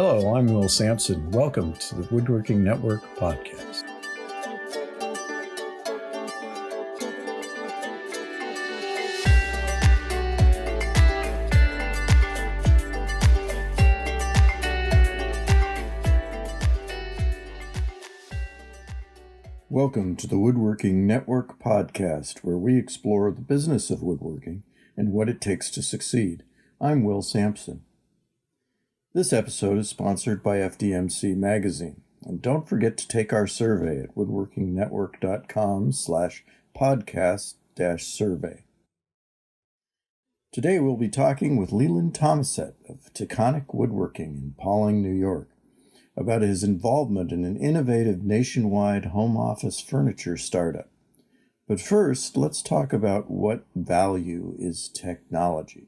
Hello, I'm Will Sampson. Welcome to the Woodworking Network podcast. Welcome to the Woodworking Network podcast, where we explore the business of woodworking and what it takes to succeed. I'm Will Sampson. This episode is sponsored by Fdmc magazine, and don't forget to take our survey at woodworkingnetwork.com/podcast-survey. Today we'll be talking with Leland Thomasette of Taghkanic Woodworking in Pawling, New York, about his involvement in an innovative nationwide home office furniture startup. But first, let's talk about what value is technology.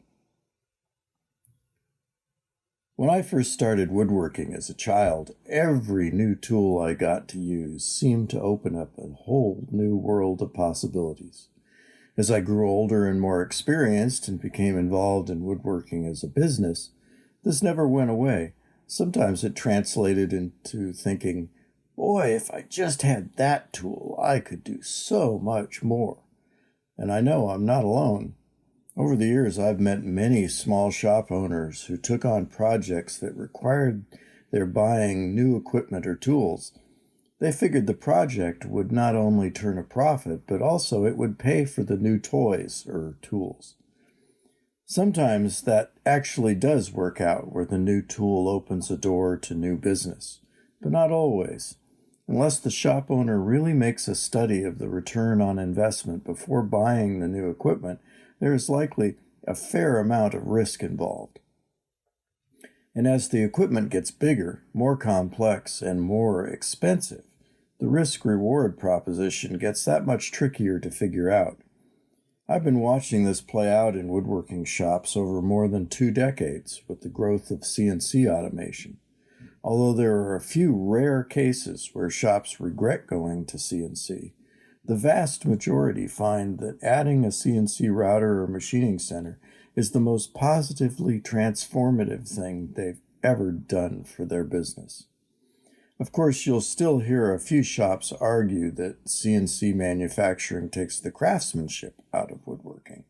When I first started woodworking as a child, every new tool I got to use seemed to open up a whole new world of possibilities. As I grew older and more experienced and became involved in woodworking as a business, this never went away. Sometimes it translated into thinking, boy, if I just had that tool, I could do so much more. And I know I'm not alone. Over the years, I've met many small shop owners who took on projects that required their buying new equipment or tools. They figured the project would not only turn a profit, but also it would pay for the new toys or tools. Sometimes that actually does work out, where the new tool opens a door to new business, but not always. Unless the shop owner really makes a study of the return on investment before buying the new equipment, there is likely a fair amount of risk involved. And as the equipment gets bigger, more complex, and more expensive, the risk-reward proposition gets that much trickier to figure out. I've been watching this play out in woodworking shops over more than 2 decades with the growth of CNC automation. Although there are a few rare cases where shops regret going to CNC, the vast majority find that adding a CNC router or machining center is the most positively transformative thing they've ever done for their business. Of course, you'll still hear a few shops argue that CNC manufacturing takes the craftsmanship out of woodworking.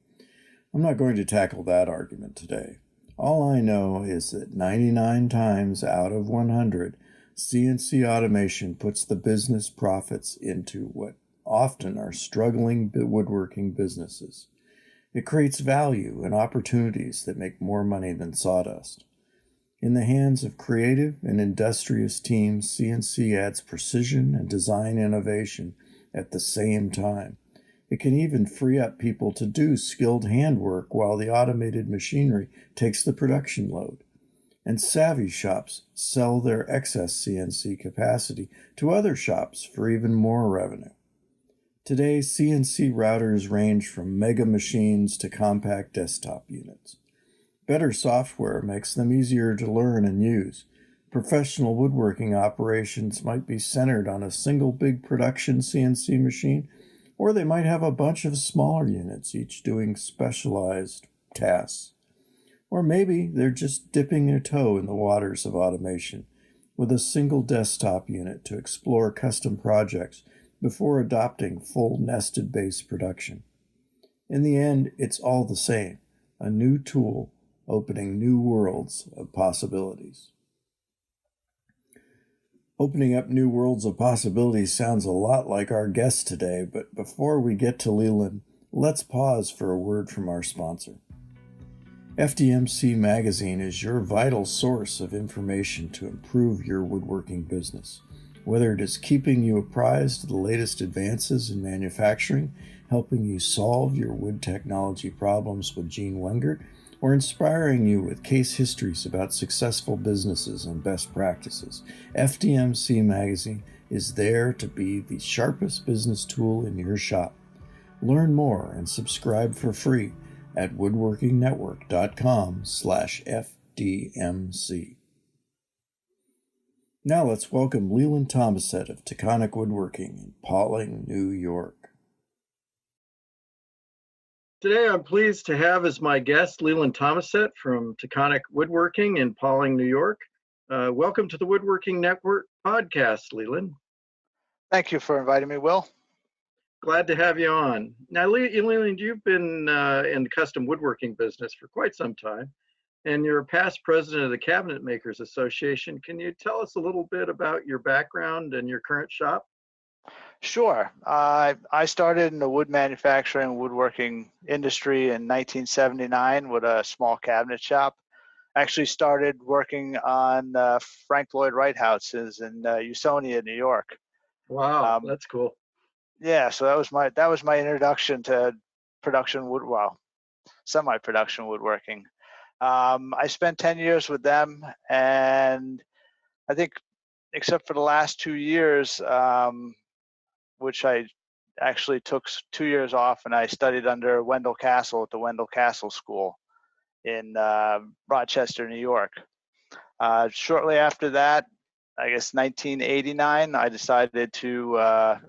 I'm not going to tackle that argument today. All I know is that 99 times out of 100, CNC automation puts the business profits into what often are struggling woodworking businesses. It creates value and opportunities that make more money than sawdust. In the hands of creative and industrious teams, CNC adds precision and design innovation at the same time. It can even free up people to do skilled handwork while the automated machinery takes the production load. And savvy shops sell their excess CNC capacity to other shops for even more revenue. Today, CNC routers range from mega machines to compact desktop units. Better software makes them easier to learn and use. Professional woodworking operations might be centered on a single big production CNC machine, or they might have a bunch of smaller units, each doing specialized tasks. Or maybe they're just dipping their toe in the waters of automation with a single desktop unit to explore custom projects before adopting full nested base production. In the end, it's all the same, a new tool opening new worlds of possibilities. Opening up new worlds of possibilities sounds a lot like our guest today, but before we get to Leland, let's pause for a word from our sponsor. Fdmc magazine is your vital source of information to improve your woodworking business. Whether it is keeping you apprised of the latest advances in manufacturing, helping you solve your wood technology problems with Gene Wengert, or inspiring you with case histories about successful businesses and best practices, Fdmc magazine is there to be the sharpest business tool in your shop. Learn more and subscribe for free at woodworkingnetwork.com/FDMC. Now let's welcome Leland Thomasette of Taghkanic Woodworking in Pawling, New York. Today I'm pleased to have as my guest Leland Thomasette from Taghkanic Woodworking in Pawling, New York. Welcome to the Woodworking Network podcast, Leland. Thank you for inviting me, Will. Glad to have you on. Now, Leland, you've been in the custom woodworking business for quite some time, and you're a past president of the Cabinet Makers Association. Can you tell us a little bit about your background and your current shop? Sure. I started in the wood manufacturing woodworking industry in 1979 with a small cabinet shop. Actually started working on Frank Lloyd Wright houses in Usonia, New York. Wow, that's cool. Yeah, so that was my introduction to production semi-production woodworking. I spent 10 years with them, and I think except for the last 2 years, which I actually took 2 years off, and I studied under Wendell Castle at the Wendell Castle School in Rochester, New York. Shortly after that, I guess 1989, I decided to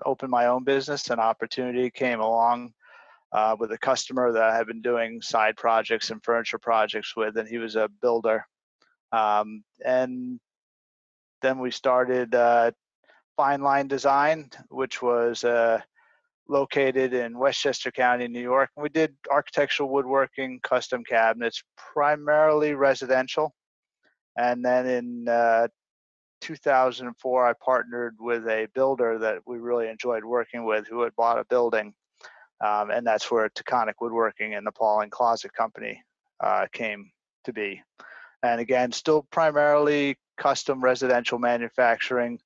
open my own business. An opportunity came along with a customer that I had been doing side projects and furniture projects with, and he was a builder. And then we started Fine Line Design, which was located in Westchester County, New York. We did architectural woodworking, custom cabinets, primarily residential. And then in 2004, I partnered with a builder that we really enjoyed working with, who had bought a building. And that's where Taghkanic Woodworking and the Pawling Closet Company came to be. And again, still primarily custom residential manufacturing,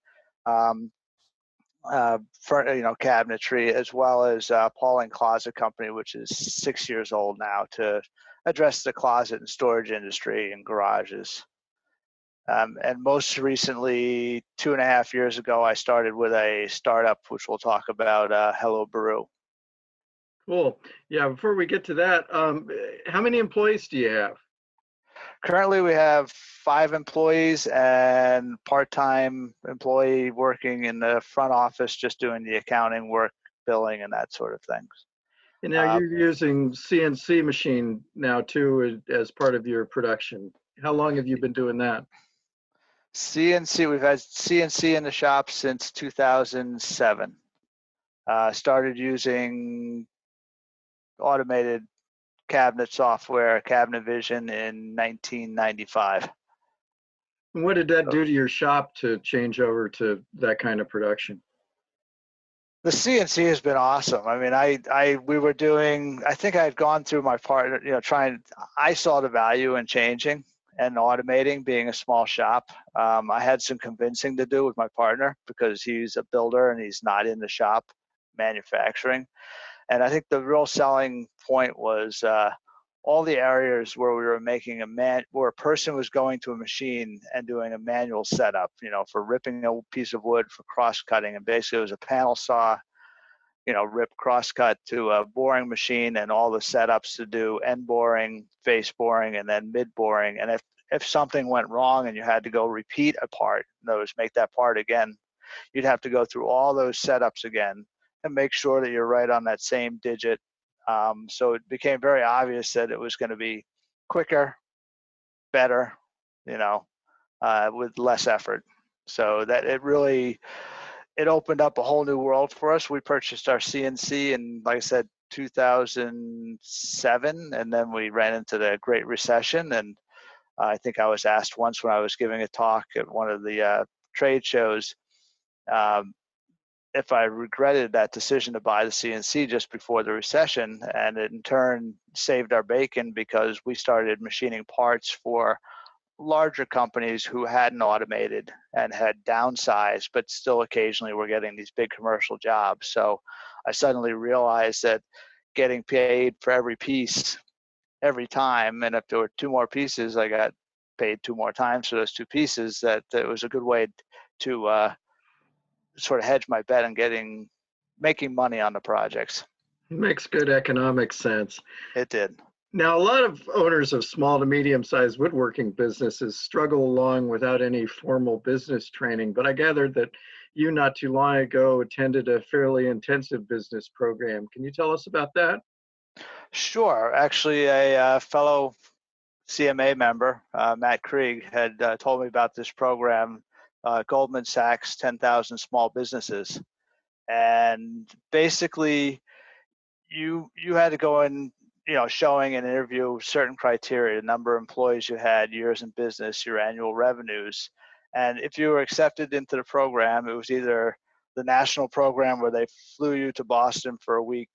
for cabinetry, as well as Pawling Closet Company, which is 6 years old now, to address the closet and storage industry and garages. And most recently, 2.5 years ago, I started with a startup, which we'll talk about, Hello Baru. Cool. Yeah, before we get to that, how many employees do you have? Currently, we have 5 employees and part-time employee working in the front office, just doing the accounting work, billing, and that sort of things. And now you're using CNC machine now too as part of your production. How long have you been doing that? CNC, we've had CNC in the shop since 2007. Started using automated cabinet software, Cabinet Vision, in 1995. And what did that do to your shop to change over to that kind of production? The CNC has been awesome. I mean, we were doing, I think I had gone through my part, I saw the value in changing and automating, being a small shop. I had some convincing to do with my partner because he's a builder and he's not in the shop manufacturing. And I think the real selling point was all the areas where we were making where a person was going to a machine and doing a manual setup, for ripping a piece of wood, for cross-cutting. And basically it was a panel saw, rip cross-cut, to a boring machine, and all the setups to do end boring, face boring, and then mid boring. And if something went wrong and you had to go repeat a part, in other words, make that part again, you'd have to go through all those setups again and make sure that you're right on that same digit. So it became very obvious that it was going to be quicker, better, with less effort. So that it opened up a whole new world for us. We purchased our CNC in, like I said, 2007, and then we ran into the Great Recession. And I think I was asked once when I was giving a talk at one of the trade shows, if I regretted that decision to buy the CNC just before the recession, and it in turn saved our bacon, because we started machining parts for larger companies who hadn't automated and had downsized, but still occasionally were getting these big commercial jobs. So I suddenly realized that getting paid for every piece every time, and if there were 2 more pieces, I got paid 2 more times for those 2 pieces, that it was a good way to sort of hedge my bet on making money on the projects. Makes good economic sense. It did. Now, a lot of owners of small to medium-sized woodworking businesses struggle along without any formal business training, but I gathered that you not too long ago attended a fairly intensive business program. Can you tell us about that? Sure. Actually, a fellow CMA member, Matt Krieg, had told me about this program, Goldman Sachs 10,000 Small Businesses. And basically, you had to go in, showing an interview certain criteria, the number of employees you had, years in business, your annual revenues. And if you were accepted into the program, it was either the national program where they flew you to Boston for a week,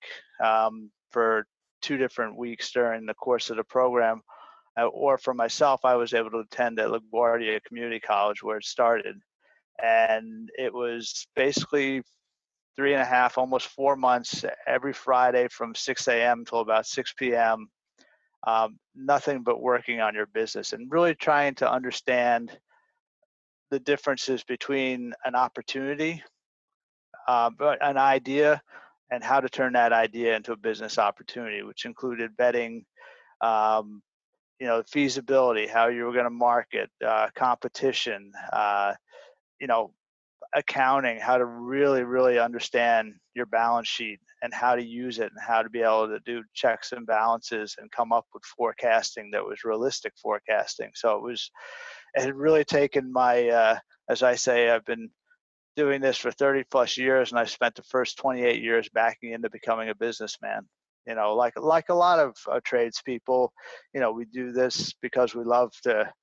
for 2 different weeks during the course of the program, or for myself, I was able to attend at LaGuardia Community College where it started. And it was basically 3.5, almost 4 months, every Friday from 6 a.m. till about 6 p.m. Nothing but working on your business and really trying to understand the differences between an opportunity, but an idea, and how to turn that idea into a business opportunity, which included vetting, feasibility, how you were going to market, competition, accounting, how to really, really understand your balance sheet and how to use it and how to be able to do checks and balances and come up with forecasting that was realistic forecasting. So it had really taken my, as I say, I've been doing this for 30 plus years, and I spent the first 28 years backing into becoming a businessman. Like a lot of tradespeople, we do this because we love to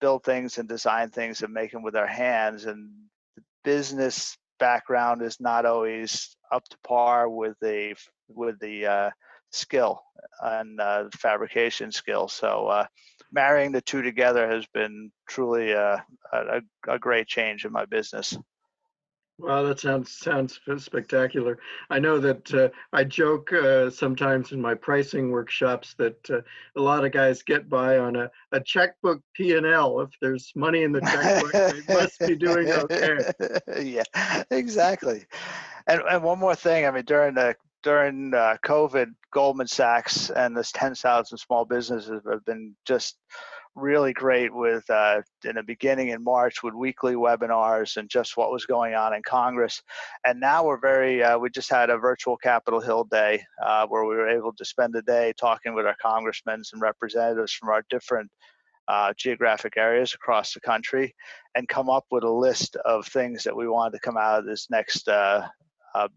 build things and design things and make them with our hands. And the business background is not always up to par with the skill and fabrication skill. So marrying the two together has been truly a great change in my business. Wow, that sounds spectacular. I know that I joke sometimes in my pricing workshops that a lot of guys get by on a checkbook P&L. If there's money in the checkbook, they must be doing okay. Yeah, exactly. And one more thing, I mean, during COVID, Goldman Sachs and this 10,000 small businesses have been just really great with, in the beginning in March, with weekly webinars and just what was going on in Congress. And now we just had a virtual Capitol Hill day where we were able to spend the day talking with our congressmen and representatives from our different geographic areas across the country, and come up with a list of things that we wanted to come out of this next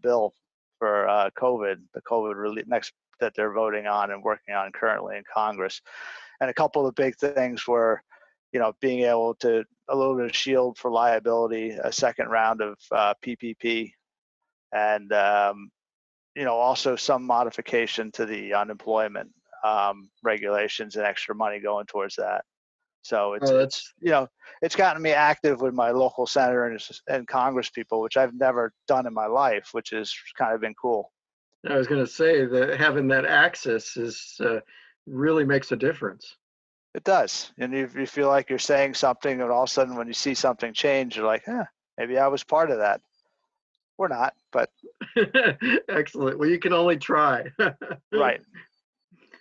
bill for COVID, the COVID relief next that they're voting on and working on currently in Congress. And a couple of big things were, being able to a little bit of shield for liability, a second round of PPP, and also some modification to the unemployment regulations and extra money going towards that. So it's gotten me active with my local senator and Congress people, which I've never done in my life, which has kind of been cool. I was going to say that having that access really makes a difference. It does. And you feel like you're saying something, and all of a sudden when you see something change, you're like, maybe I was part of that. We're not, but. Excellent. Well, you can only try. Right.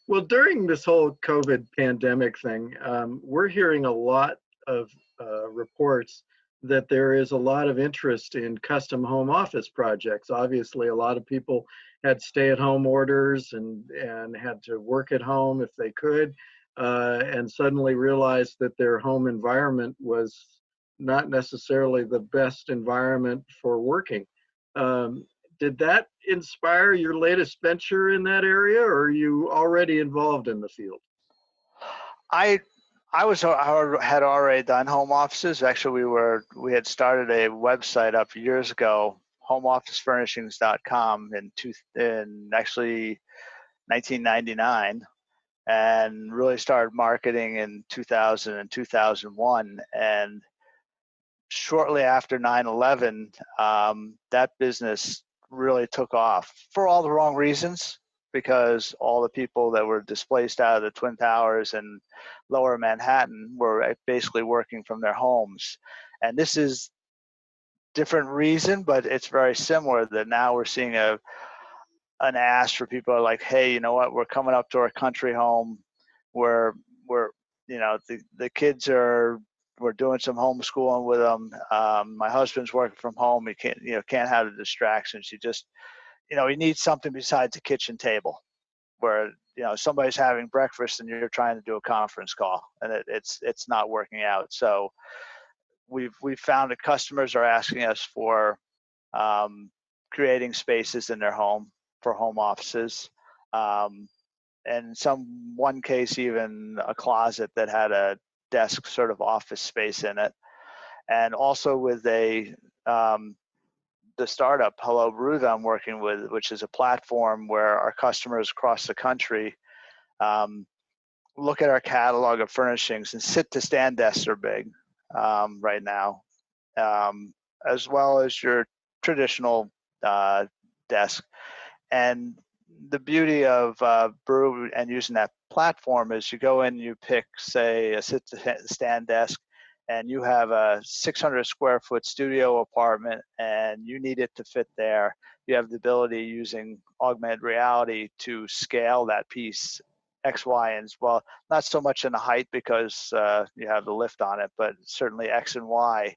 Well, during this whole COVID pandemic thing, we're hearing a lot of reports that there is a lot of interest in custom home office projects. Obviously, a lot of people had stay-at-home orders and had to work at home if they could, and suddenly realized that their home environment was not necessarily the best environment for working. Did that inspire your latest venture in that area, or are you already involved in the field? I had already done home offices. Actually, we had started a website up years ago, homeofficefurnishings.com, in actually 1999, and really started marketing in 2000 and 2001. And shortly after 9/11, that business really took off for all the wrong reasons, because all the people that were displaced out of the Twin Towers and lower Manhattan were basically working from their homes. And this is different reason, but it's very similar, that now we're seeing an ask for people like, hey, you know what, we're coming up to our country home where the kids we're doing some homeschooling with them. My husband's working from home. He can't have the distractions. You just, he needs something besides a kitchen table, where somebody's having breakfast and you're trying to do a conference call, and it's not working out. So we've found that customers are asking us for creating spaces in their home for home offices, and one case even a closet that had a desk sort of office space in it. And also with the startup Hello Brew that I'm working with, which is a platform where our customers across the country look at our catalog of furnishings, and sit to stand desks are big right now, as well as your traditional desk. And the beauty of Brew and using that platform is you go in, you pick, say, a sit to stand desk, and you have a 600 square foot studio apartment and you need it to fit there. You have the ability, using augmented reality, to scale that piece X, Y, and well, not so much in the height because you have the lift on it, but certainly X and Y.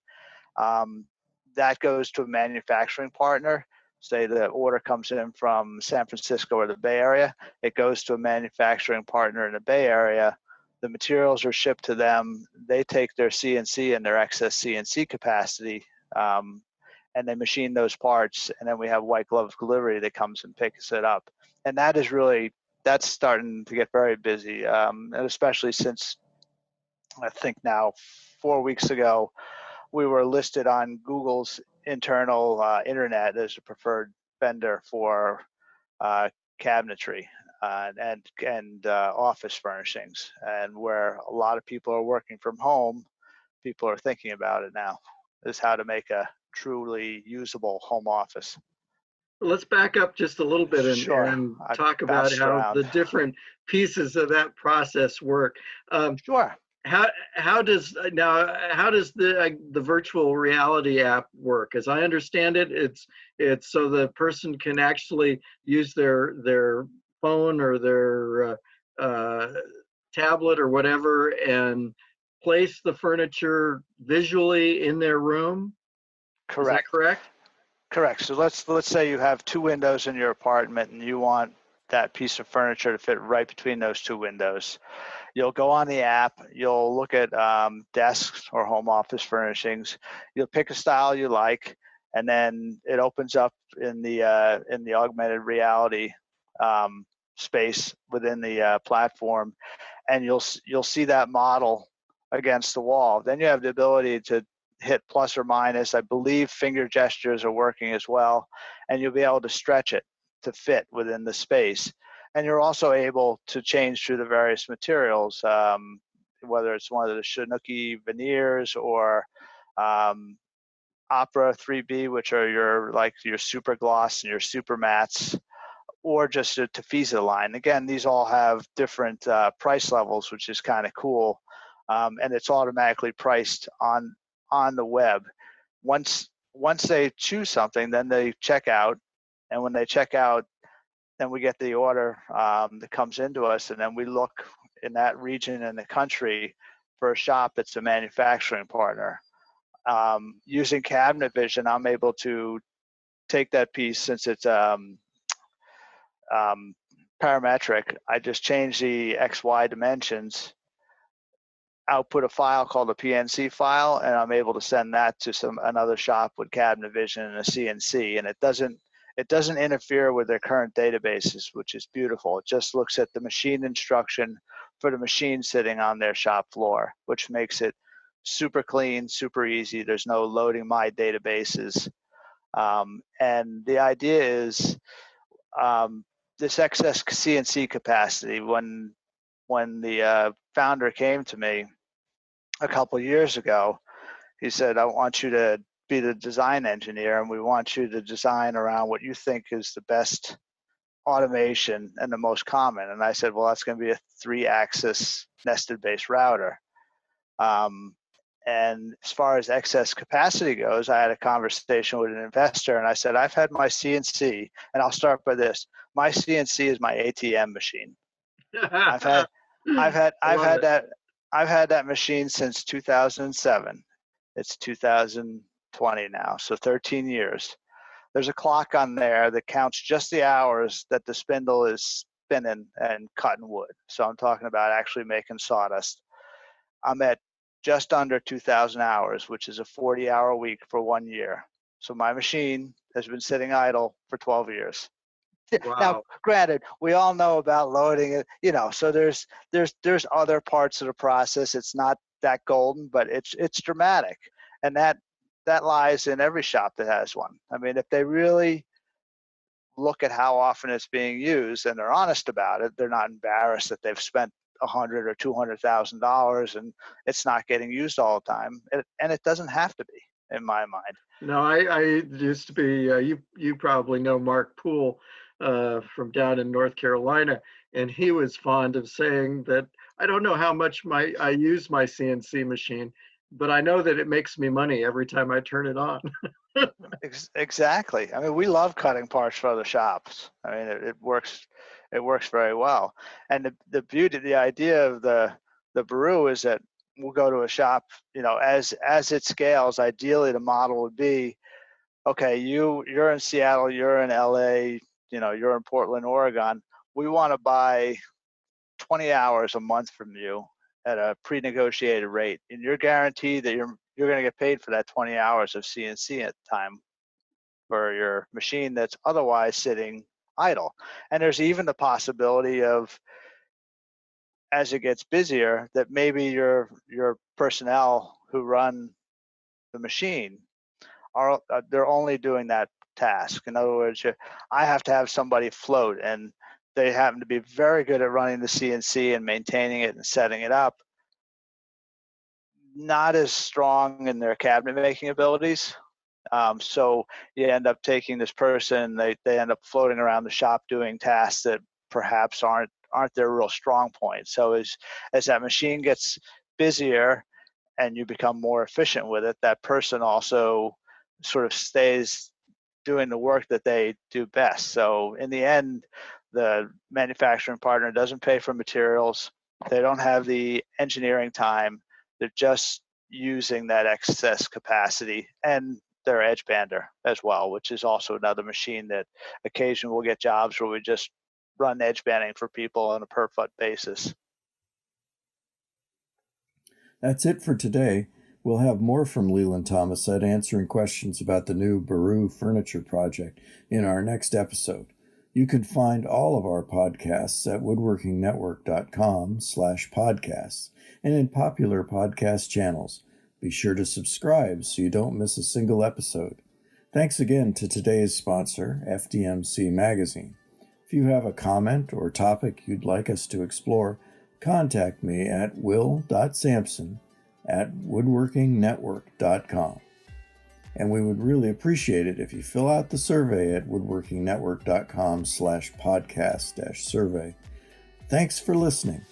That goes to a manufacturing partner. Say the order comes in from San Francisco or the Bay Area, it goes to a manufacturing partner in the Bay Area. The materials are shipped to them. They take their CNC and their excess CNC capacity, and they machine those parts. And then we have white glove delivery that comes and picks it up. And that's starting to get very busy, and especially since I think now 4 weeks ago, we were listed on Google's internal internet as a preferred vendor for cabinetry and office furnishings. And where a lot of people are working from home, people are thinking about it now, is how to make a truly usable home office. Let's back up just a little bit and, Sure. and talk about how around. the different pieces of that process work. Sure. How does the virtual reality app work? As I understand it, it's so the person can actually use their phone or their tablet or whatever and place the furniture visually in their room. Correct. Is that correct? Correct. So let's say you have 2 windows in your apartment and you want that piece of furniture to fit right between those 2 windows. You'll go on the app, you'll look at desks or home office furnishings, you'll pick a style you like, and then it opens up in the augmented reality space within the platform, and you'll see that model against the wall. Then you have the ability to hit plus or minus. I believe finger gestures are working as well, and you'll be able to stretch it to fit within the space. And you're also able to change through the various materials, whether it's one of the Chinooki veneers or Opera 3B, which are your super gloss and your super mattes, or just a Tafisa line. Again, these all have different price levels, which is kind of cool, and it's automatically priced on the web. Once they choose something, then they check out, and when they check out, then we get the order that comes into us, and then we look in that region in the country for a shop that's a manufacturing partner. Using cabinet vision, I'm able to take that piece, since it's parametric. I just change the XY dimensions, output a file called a PNC file, and I'm able to send that to another shop with cabinet vision and a CNC, and it doesn't interfere with their current databases, which is beautiful. It just looks at the machine instruction for the machine sitting on their shop floor, which makes it super clean, super easy. There's no loading my databases. And the idea is this excess CNC capacity. When the founder came to me a couple of years ago, he said, I want you to be the design engineer, and we want you to design around what you think is the best automation and the most common. And I said, well, that's going to be a 3-axis nested base router. And as far as excess capacity goes, I had a conversation with an investor, and I said, I've had my CNC, and I'll start by this. My CNC is my ATM machine. I've had that machine since 2007. It's 2020 now, so 13 years. There's a clock on there that counts just the hours that the spindle is spinning and cutting wood. So I'm talking about actually making sawdust. I'm at just under 2,000 hours, which is a 40-hour week for 1 year. So my machine has been sitting idle for 12 years. Now, Wow. granted, we all know about loading it, so there's other parts of the process. It's not that golden, but it's dramatic. And that lies in every shop that has one. I mean, if they really look at how often it's being used and they're honest about it, they're not embarrassed that they've spent $100,000 or $200,000 and it's not getting used all the time. And it doesn't have to be, in my mind. No, I used to be, you probably know Mark Poole from down in North Carolina, and he was fond of saying that I don't know how much I use my CNC machine, but I know that it makes me money every time I turn it on. Exactly. I mean, we love cutting parts for other shops. I mean, it works very well. And the beauty, the idea of the Baru is that we'll go to a shop, as it scales, ideally the model would be, okay, you're in Seattle, you're in LA, you're in Portland, Oregon. We want to buy 20 hours a month from you at a pre-negotiated rate, and you're guaranteed that you're going to get paid for that 20 hours of CNC at the time for your machine that's otherwise sitting idle. And there's even the possibility of, as it gets busier, that maybe your personnel who run the machine are they're only doing that task. In other words, I have to have somebody float, and they happen to be very good at running the CNC and maintaining it and setting it up. Not as strong in their cabinet making abilities. So you end up taking this person, they end up floating around the shop doing tasks that perhaps aren't their real strong point. So as that machine gets busier and you become more efficient with it, that person also sort of stays doing the work that they do best. So in the end, the manufacturing partner doesn't pay for materials. They don't have the engineering time. They're just using that excess capacity, and their edge bander as well, which is also another machine that occasionally we'll get jobs where we just run edge banding for people on a per foot basis. That's it for today. We'll have more from Leland Thomasette answering questions about the new Baru furniture project in our next episode. You can find all of our podcasts at woodworkingnetwork.com/podcasts and in popular podcast channels. Be sure to subscribe so you don't miss a single episode. Thanks again to today's sponsor, Fdmc Magazine. If you have a comment or topic you'd like us to explore, contact me at will.sampson@woodworkingnetwork.com. And we would really appreciate it if you fill out the survey at woodworkingnetwork.com/podcast-survey. Thanks for listening.